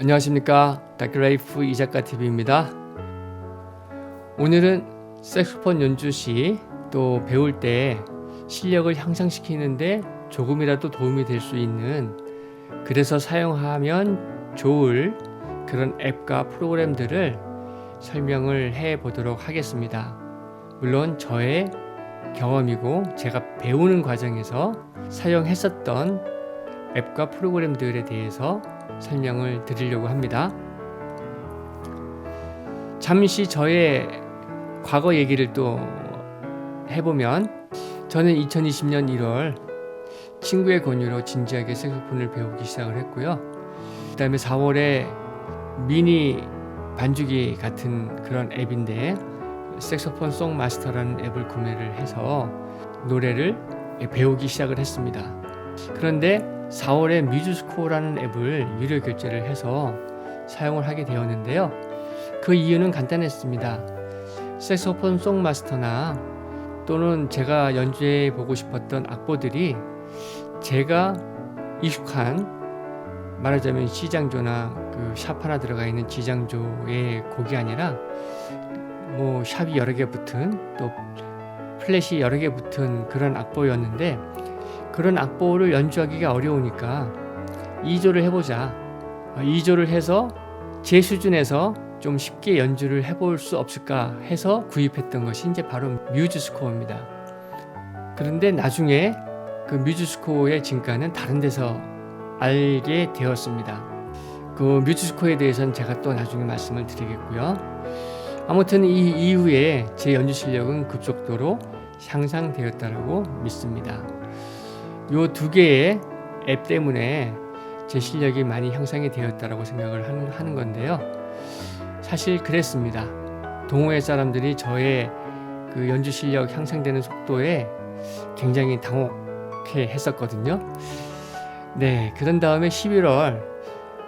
안녕하십니까, 다크라이프 이작가TV입니다. 오늘은 색소폰 연주 시 또 배울 때 실력을 향상시키는데 조금이라도 도움이 될 수 있는, 그래서 사용하면 좋을 그런 앱과 프로그램들을 설명을 해 보도록 하겠습니다. 물론 저의 경험이고 제가 배우는 과정에서 사용했었던 앱과 프로그램들에 대해서 설명을 드리려고 합니다. 잠시 저의 과거 얘기를 또 해보면, 저는 2020년 1월 친구의 권유로 진지하게 색소폰을 배우기 시작을 했고요. 그 다음에 4월에 미니 반주기 같은 그런 앱인데 색소폰 송 마스터라는 앱을 구매를 해서 노래를 배우기 시작을 했습니다. 그런데 4월에 뮤즈스코어라는 앱을 유료 결제를 해서 사용을 하게 되었는데요. 그 이유는 간단했습니다. 색소폰 송마스터나 또는 제가 연주해 보고 싶었던 악보들이 제가 익숙한, 말하자면 C장조나 그 샵 하나 들어가 있는 G장조의 곡이 아니라 뭐 샵이 여러 개 붙은, 또 플랫이 여러 개 붙은 그런 악보였는데, 그런 악보를 연주하기가 어려우니까 2조를 해보자. 2조를 해서 제 수준에서 좀 쉽게 연주를 해볼 수 없을까 해서 구입했던 것이 이제 바로 뮤즈스코어입니다. 그런데 나중에 그 뮤즈스코어의 진가는 다른 데서 알게 되었습니다. 그 뮤즈스코어에 대해서는 제가 또 나중에 말씀을 드리겠고요. 아무튼 이 이후에 제 연주 실력은 급속도로 향상되었다고 믿습니다. 요 두 개의 앱 때문에 제 실력이 많이 향상이 되었다고 생각을 하는 건데요. 사실 그랬습니다. 동호회 사람들이 저의 그 연주 실력 향상되는 속도에 굉장히 당혹해 했었거든요. 네, 그런 다음에 11월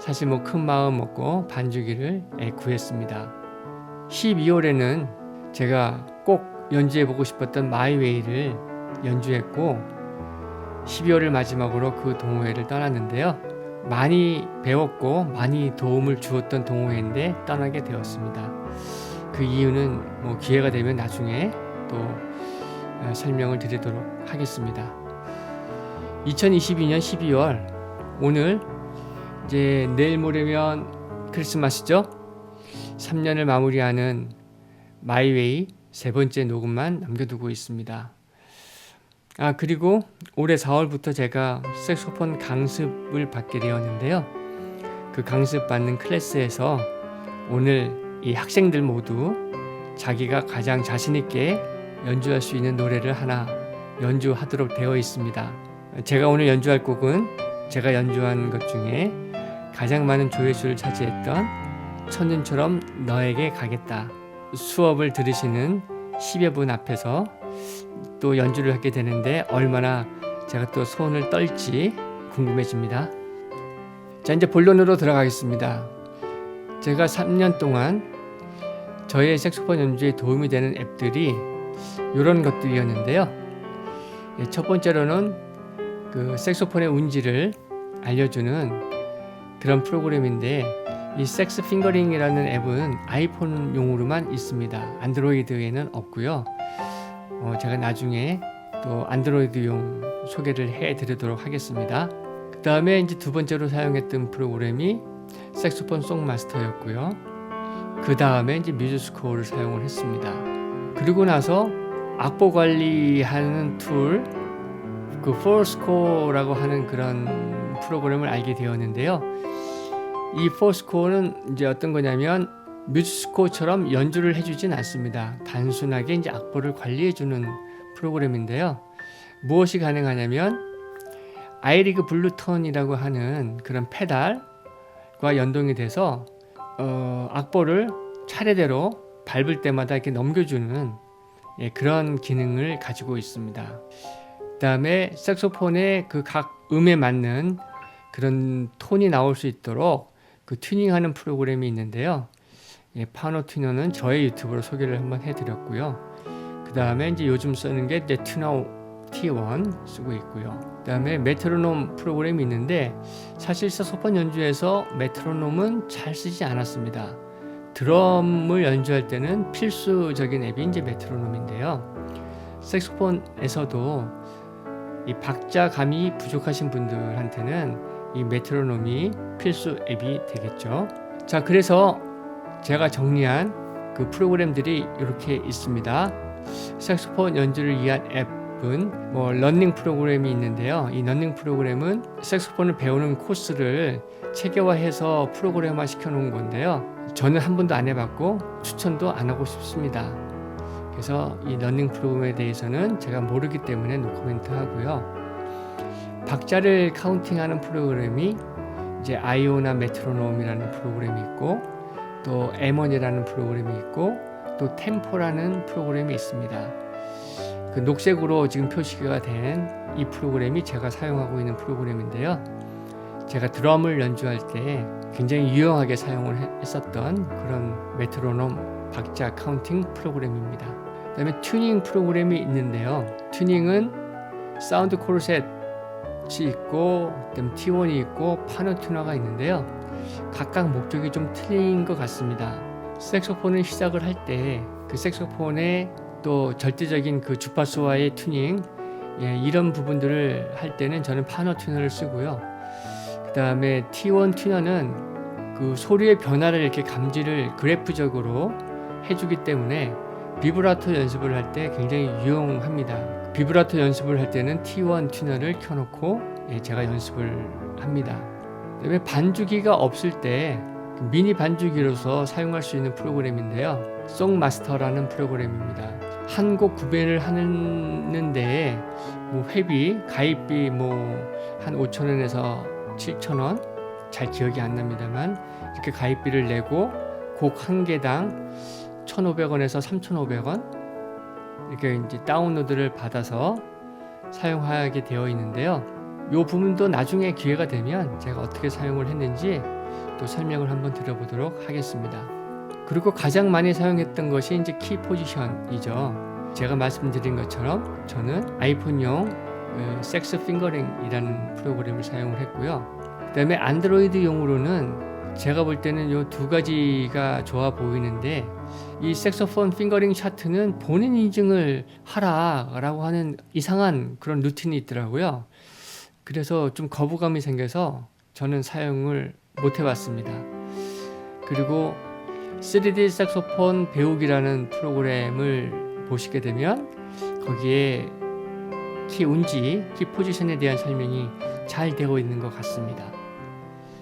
사실 뭐 큰 마음 먹고 반주기를 구했습니다. 12월에는 제가 꼭 연주해 보고 싶었던 마이웨이를 연주했고, 12월을 마지막으로 그 동호회를 떠났는데요. 많이 배웠고 많이 도움을 주었던 동호회인데 떠나게 되었습니다. 그 이유는 뭐 기회가 되면 나중에 또 설명을 드리도록 하겠습니다. 2022년 12월, 오늘 이제 내일 모레면 크리스마스죠. 3년을 마무리하는 마이웨이 세 번째 녹음만 남겨두고 있습니다. 그리고 올해 4월부터 제가 색소폰 강습을 받게 되었는데요. 그 강습 받는 클래스에서 오늘 이 학생들 모두 자기가 가장 자신 있게 연주할 수 있는 노래를 하나 연주하도록 되어 있습니다. 제가 오늘 연주할 곡은 제가 연주한 것 중에 가장 많은 조회수를 차지했던 첫눈처럼 너에게 가겠다. 수업을 들으시는 10여 분 앞에서 또 연주를 하게 되는데 얼마나 제가 또 손을 떨지 궁금해집니다. 자, 이제 본론으로 들어가겠습니다. 제가 3년 동안 저의 색소폰 연주에 도움이 되는 앱들이 이런 것들이었는데요. 첫 번째로는 그 색소폰의 운지를 알려주는 그런 프로그램인데, 이 섹스 핑거링이라는 앱은 아이폰용으로만 있습니다. 안드로이드에는 없고요. 제가 나중에 또 안드로이드용 소개를 해드리도록 하겠습니다. 그 다음에 이제 두 번째로 사용했던 프로그램이 색소폰 송마스터였고요. 그 다음에 이제 뮤즈스코어를 사용을 했습니다. 그리고 나서 악보 관리하는 툴, 그 포스코어라고 하는 그런 프로그램을 알게 되었는데요. 이 포스코어는 이제 어떤 거냐면 뮤즈스코어처럼 연주를 해주진 않습니다. 단순하게 이제 악보를 관리해주는 프로그램인데요. 무엇이 가능하냐면 아이리그 블루턴이라고 하는 그런 페달과 연동이 돼서 악보를 차례대로 밟을 때마다 이렇게 넘겨주는 그런 기능을 가지고 있습니다. 그 다음에 색소폰의 그 각 음에 맞는 그런 톤이 나올 수 있도록 그 튜닝하는 프로그램이 있는데요. 파노 튜너는 저의 유튜브로 소개를 한번 해드렸고요. 그 다음에 이제 요즘 쓰는 게 튜너 T1 쓰고 있고요. 그다음에 메트로놈 프로그램이 있는데 사실 색소폰 연주에서 메트로놈은 잘 쓰지 않았습니다. 드럼을 연주할 때는 필수적인 앱이 이제 메트로놈인데요. 색소폰에서도 이 박자감이 부족하신 분들한테는 이 메트로놈이 필수 앱이 되겠죠. 자, 그래서 제가 정리한 그 프로그램들이 이렇게 있습니다. 색소폰 연주를 위한 앱은 러닝 프로그램이 있는데요. 이 러닝 프로그램은 색소폰을 배우는 코스를 체계화해서 프로그램화 시켜놓은 건데요. 저는 한 번도 안 해봤고 추천도 안 하고 싶습니다. 그래서 이 러닝 프로그램에 대해서는 제가 모르기 때문에 노코멘트 하고요. 박자를 카운팅하는 프로그램이 이제 아이오나 메트로놈이라는 프로그램이 있고, 또 M1이라는 프로그램이 있고, 또 템포라는 프로그램이 있습니다. 그 녹색으로 지금 표시가 된 이 프로그램이 제가 사용하고 있는 프로그램인데요. 제가 드럼을 연주할 때 굉장히 유용하게 사용을 했었던 그런 메트로놈 박자 카운팅 프로그램입니다. 그 다음에 튜닝 프로그램이 있는데요. 튜닝은 사운드 코르셋이 있고, 그다음에 T1이 있고, 파너 튜너가 있는데요. 각각 목적이 좀 틀린 것 같습니다. 색소폰을 시작을 할 때 그 색소폰의 또 절대적인 그 주파수와의 튜닝, 이런 부분들을 할 때는 저는 파너 튜너를 쓰고요. 그 다음에 T1 튜너는 그 소리의 변화를 이렇게 감지를 그래프적으로 해주기 때문에 비브라토 연습을 할 때 굉장히 유용합니다. 비브라토 연습을 할 때는 T1 튜너를 켜놓고 제가 연습을 합니다. 그다음에 반주기가 없을 때 미니 반주기로서 사용할 수 있는 프로그램인데요. 송마스터라는 프로그램입니다. 한 곡 구매를 하는데 회비, 가입비 한 5,000원에서 7,000원, 잘 기억이 안 납니다만 이렇게 가입비를 내고 곡 한 개당 1,500원에서 3,500원 이렇게 이제 다운로드를 받아서 사용하게 되어 있는데요. 이 부분도 나중에 기회가 되면 제가 어떻게 사용을 했는지 또 설명을 한번 드려보도록 하겠습니다. 그리고 가장 많이 사용했던 것이 이제 키 포지션이죠. 제가 말씀드린 것처럼 저는 아이폰용 섹스 핑거링이라는 프로그램을 사용을 했고요. 그 다음에 안드로이드용으로는 제가 볼 때는 이 두 가지가 좋아 보이는데, 이 색소폰 핑거링 차트는 본인 인증을 하라라고 하는 이상한 그런 루틴이 있더라고요. 그래서 좀 거부감이 생겨서 저는 사용을 못 해봤습니다. 그리고 3D 색소폰 배우기라는 프로그램을 보시게 되면 거기에 키 운지, 키 포지션에 대한 설명이 잘 되어 있는 것 같습니다.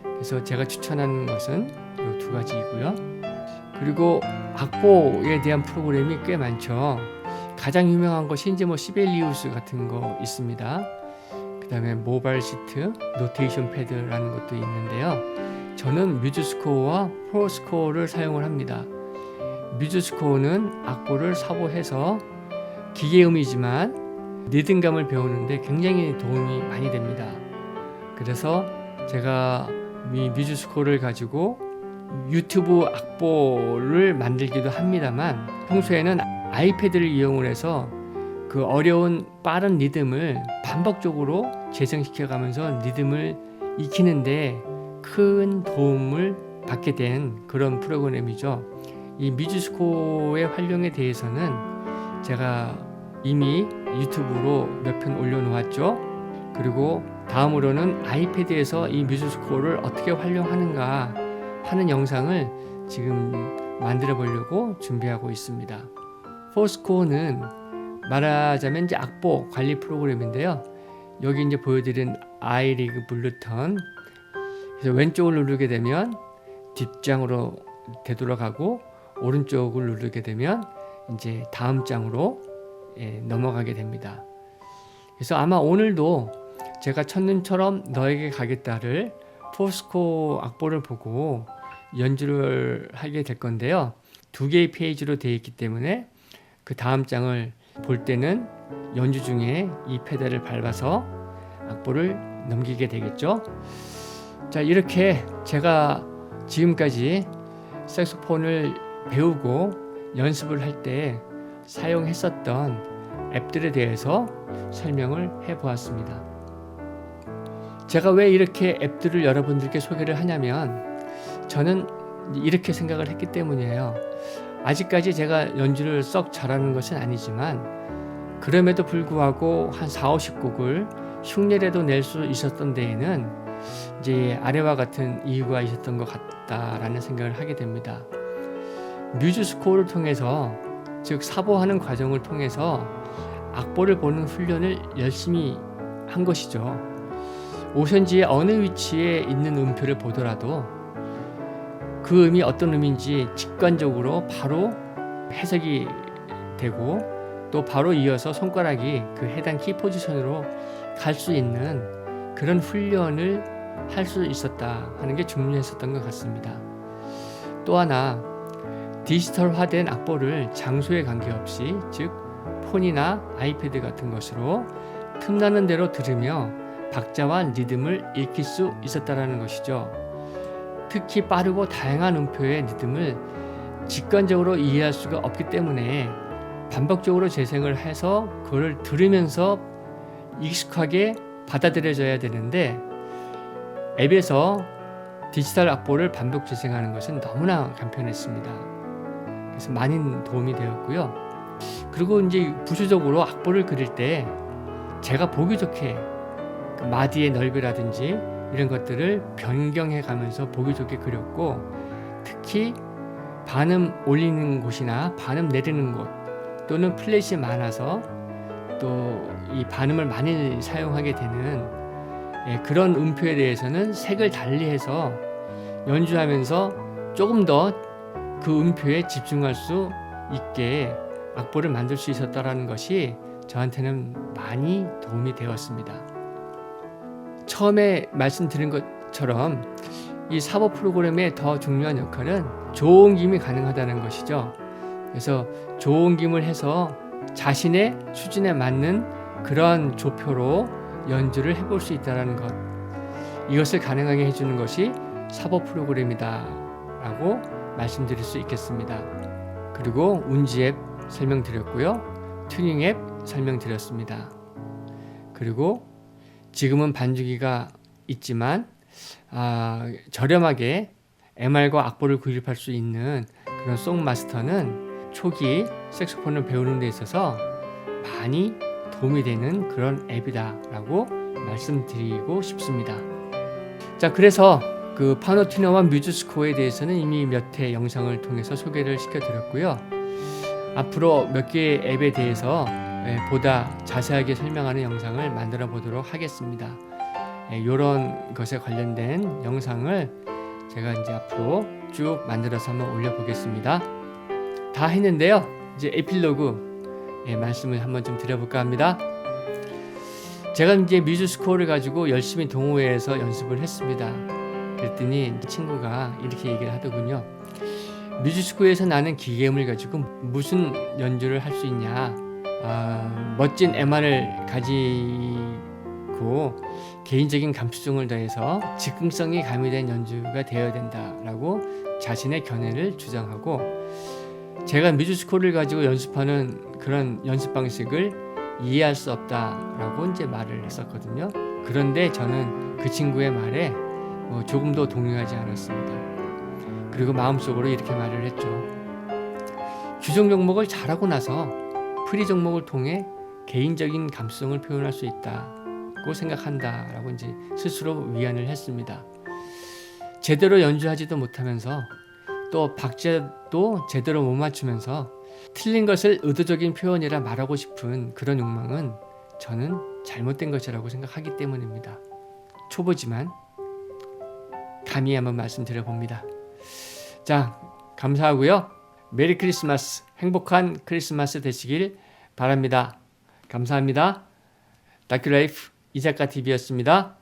그래서 제가 추천하는 것은 이 두 가지이고요. 그리고 악보에 대한 프로그램이 꽤 많죠. 가장 유명한 것이 이제 시벨리우스 같은 거 있습니다. 그 다음에 모바일 시트, 노테이션 패드라는 것도 있는데요. 저는 뮤즈스코어와 프로스코어를 사용을 합니다. 뮤즈스코어는 악보를 사보해서 기계음이지만 리듬감을 배우는데 굉장히 도움이 많이 됩니다. 그래서 제가 이 뮤즈스코어를 가지고 유튜브 악보를 만들기도 합니다만, 평소에는 아이패드를 이용을 해서 그 어려운 빠른 리듬을 반복적으로 재생시켜가면서 리듬을 익히는데 큰 도움을 받게 된 그런 프로그램이죠. 이 뮤즈스코어의 활용에 대해서는 제가 이미 유튜브로 몇 편 올려놓았죠. 그리고 다음으로는 아이패드에서 이 뮤즈스코어를 어떻게 활용하는가 하는 영상을 지금 만들어 보려고 준비하고 있습니다. 포스코어는 말하자면 이제 악보 관리 프로그램인데요. 여기 이제 보여드린 아이리그 블루턴, 그래서 왼쪽을 누르게 되면 뒷장으로 되돌아가고, 오른쪽을 누르게 되면 이제 다음 장으로 넘어가게 됩니다. 그래서 아마 오늘도 제가 첫눈처럼 너에게 가겠다를 포스코 악보를 보고 연주를 하게 될 건데요. 두 개의 페이지로 되어 있기 때문에 그 다음 장을 볼 때는 연주 중에 이 페달을 밟아서 악보를 넘기게 되겠죠. 자, 이렇게 제가 지금까지 색소폰을 배우고 연습을 할 때 사용했었던 앱들에 대해서 설명을 해보았습니다. 제가 왜 이렇게 앱들을 여러분들께 소개를 하냐면 저는 이렇게 생각을 했기 때문이에요. 아직까지 제가 연주를 썩 잘하는 것은 아니지만 그럼에도 불구하고 한 40-50곡을 흉내라도 낼 수 있었던 데에는 이제 아래와 같은 이유가 있었던 것 같다라는 생각을 하게 됩니다. 뮤즈 스코어를 통해서, 즉 사보하는 과정을 통해서 악보를 보는 훈련을 열심히 한 것이죠. 오션지의 어느 위치에 있는 음표를 보더라도 그 음이 어떤 음인지 직관적으로 바로 해석이 되고 또 바로 이어서 손가락이 그 해당 키 포지션으로 갈 수 있는 그런 훈련을 할 수 있었다 하는 게 중요했었던 것 같습니다. 또 하나, 디지털화된 악보를 장소에 관계없이, 즉 폰이나 아이패드 같은 것으로 틈나는 대로 들으며 박자와 리듬을 익힐 수 있었다는 것이죠. 특히 빠르고 다양한 음표의 리듬을 직관적으로 이해할 수가 없기 때문에 반복적으로 재생을 해서 그걸 들으면서 익숙하게 받아들여져야 되는데 앱에서 디지털 악보를 반복 재생하는 것은 너무나 간편했습니다. 그래서 많은 도움이 되었고요. 그리고 이제 부수적으로 악보를 그릴 때 제가 보기 좋게 그 마디의 넓이라든지 이런 것들을 변경해 가면서 보기 좋게 그렸고, 특히 반음 올리는 곳이나 반음 내리는 곳 또는 플랫이 많아서 또 이 반음을 많이 사용하게 되는 그런 음표에 대해서는 색을 달리해서 연주하면서 조금 더 그 음표에 집중할 수 있게 악보를 만들 수 있었다는 것이 저한테는 많이 도움이 되었습니다. 처음에 말씀드린 것처럼 이 사보 프로그램의 더 중요한 역할은 좋은 김이 가능하다는 것이죠. 그래서 좋은 김을 해서 자신의 수준에 맞는 그런 조표로 연주를 해볼 수 있다는 것, 이것을 가능하게 해주는 것이 사보 프로그램이다 라고 말씀드릴 수 있겠습니다. 그리고 운지 앱 설명드렸고요, 튜닝 앱 설명드렸습니다. 그리고 지금은 반주기가 있지만 저렴하게 MR과 악보를 구입할 수 있는 그런 송마스터는 초기 색소폰을 배우는 데 있어서 많이 도움이 되는 그런 앱이다 라고 말씀드리고 싶습니다. 자, 그래서 그 파노티너와 뮤즈 스코어에 대해서는 이미 몇 회 영상을 통해서 소개를 시켜드렸고요. 앞으로 몇 개의 앱에 대해서 보다 자세하게 설명하는 영상을 만들어 보도록 하겠습니다. 이런 것에 관련된 영상을 제가 이제 앞으로 쭉 만들어서 한번 올려보겠습니다. 다 했는데요. 이제 에필로그 말씀을 한번 좀 드려볼까 합니다. 제가 이제 뮤즈 스코어를 가지고 열심히 동호회에서 연습을 했습니다. 그랬더니 친구가 이렇게 얘기를 하더군요. 뮤즈 스코어에서 나는 기계음을 가지고 무슨 연주를 할 수 있냐? 멋진 MR을 가지고 개인적인 감수성을 더해서 즉흥성이 가미된 연주가 되어야 된다라고 자신의 견해를 주장하고, 제가 뮤즈 스코어를 가지고 연습하는 그런 연습 방식을 이해할 수 없다라고 이제 말을 했었거든요. 그런데 저는 그 친구의 말에 조금도 동의하지 않았습니다. 그리고 마음속으로 이렇게 말을 했죠. 규정 종목을 잘하고 나서 프리 종목을 통해 개인적인 감수성을 표현할 수 있다고 생각한다라고 이제 스스로 위안을 했습니다. 제대로 연주하지도 못하면서 또 박자도 제대로 못 맞추면서 틀린 것을 의도적인 표현이라 말하고 싶은 그런 욕망은 저는 잘못된 것이라고 생각하기 때문입니다. 초보지만 감히 한번 말씀드려 봅니다. 자, 감사하고요. 메리 크리스마스, 행복한 크리스마스 되시길 바랍니다. 감사합니다. 다큐라이프 이작가TV였습니다.